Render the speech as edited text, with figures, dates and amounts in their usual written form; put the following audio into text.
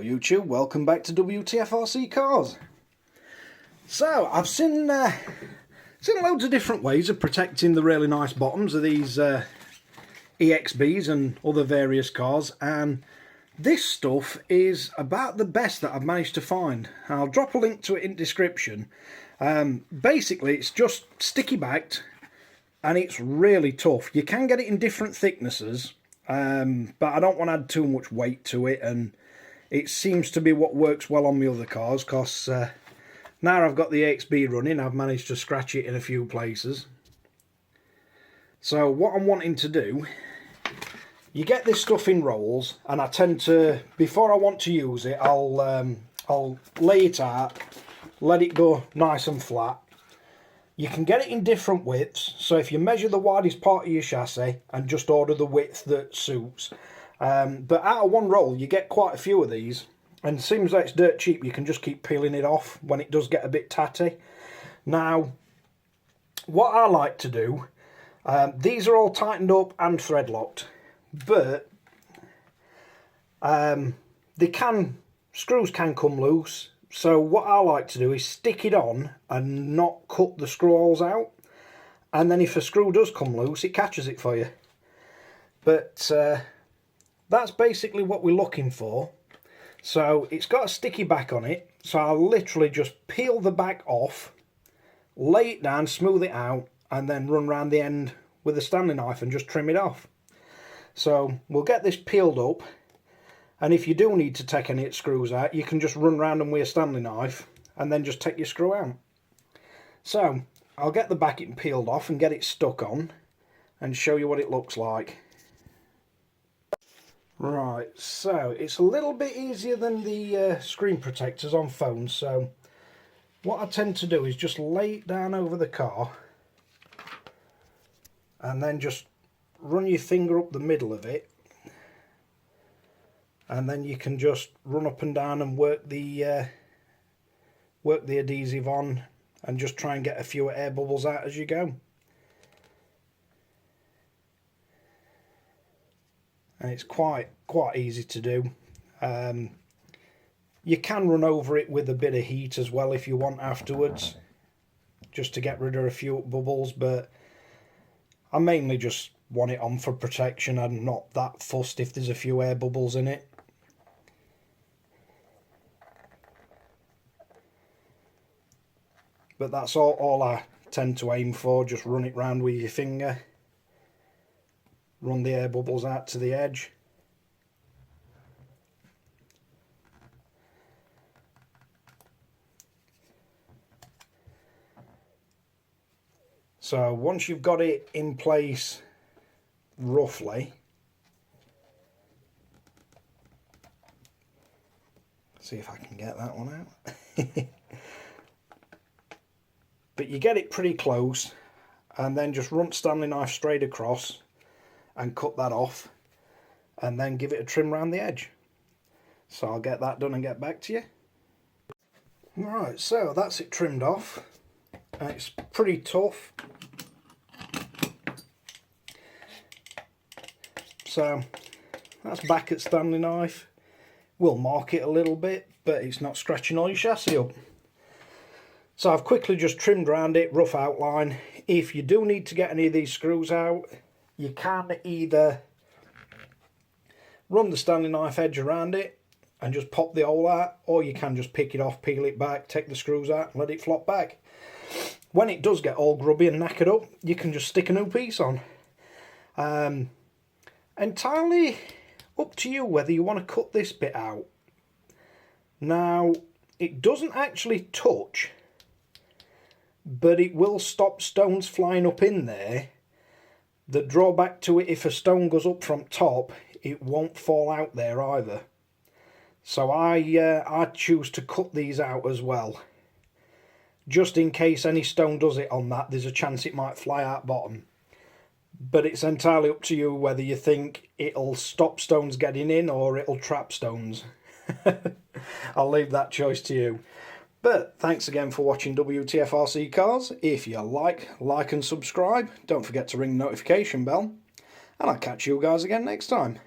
YouTube, welcome back to Wtf Rc Cars. So, I've seen loads of different ways of protecting the really nice bottoms of these EXBs and other various cars, and this stuff is about the best that I've managed to find. I'll drop a link to it in the description. Basically, it's just sticky backed and it's really tough. You can get it in different thicknesses, but I don't want to add too much weight to it, and it seems to be what works well on my other cars, because now I've got the EXB running, I've managed to scratch it in a few places. So what I'm wanting to do, you get this stuff in rolls, and I tend to, before I want to use it, I'll lay it out, let it go nice and flat. You can get it in different widths, so if you measure the widest part of your chassis and just order the width that suits. But out of one roll you get quite a few of these, and it seems like it's dirt cheap. You can just keep peeling it off when it does get a bit tatty. Now what I like to do, these are all tightened up and thread locked, but screws can come loose. So what I like to do is stick it on and not cut the screw holes out, and then if a screw does come loose, it catches it for you. But that's basically what we're looking for. So it's got a sticky back on it, so I'll literally just peel the back off, lay it down, smooth it out, and then run around the end with a Stanley knife and just trim it off. So we'll get this peeled up, and if you do need to take any screws out, you can just run around them with a Stanley knife and then just take your screw out. So I'll get the backing peeled off and get it stuck on and show you what it looks like. Right, so it's a little bit easier than the screen protectors on phones. So what I tend to do is just lay it down over the car and then just run your finger up the middle of it, and then you can just run up and down and work the adhesive on, and just try and get a few air bubbles out as you go. And it's quite easy to do. You can run over it with a bit of heat as well if you want afterwards, just to get rid of a few bubbles, but I mainly just want it on for protection. I'm not that fussed if there's a few air bubbles in it. But that's all I tend to aim for. Just run it round with your finger, run the air bubbles out to the edge. So once you've got it in place roughly, see if I can get that one out. But you get it pretty close, and then just run Stanley knife straight across and cut that off, and then give it a trim around the edge. So I'll get that done and get back to you. Right, so that's it trimmed off, and it's pretty tough. So that's back at Stanley knife. We'll mark it a little bit, but it's not scratching all your chassis up. So I've quickly just trimmed around it, rough outline. If you do need to get any of these screws out, you can either run the Stanley knife edge around it and just pop the hole out, or you can just pick it off, peel it back, take the screws out and let it flop back. When it does get all grubby and knackered up, you can just stick a new piece on. Entirely up to you whether you want to cut this bit out. Now, it doesn't actually touch, but it will stop stones flying up in there. The drawback to it, if a stone goes up from top, it won't fall out there either. So I choose to cut these out as well, just in case any stone does it on that. There's a chance it might fly out bottom, but it's entirely up to you whether you think it'll stop stones getting in or it'll trap stones. I'll leave that choice to you. But thanks again for watching Wtf Rc Cars. If you like and subscribe. Don't forget to ring the notification bell. And I'll catch you guys again next time.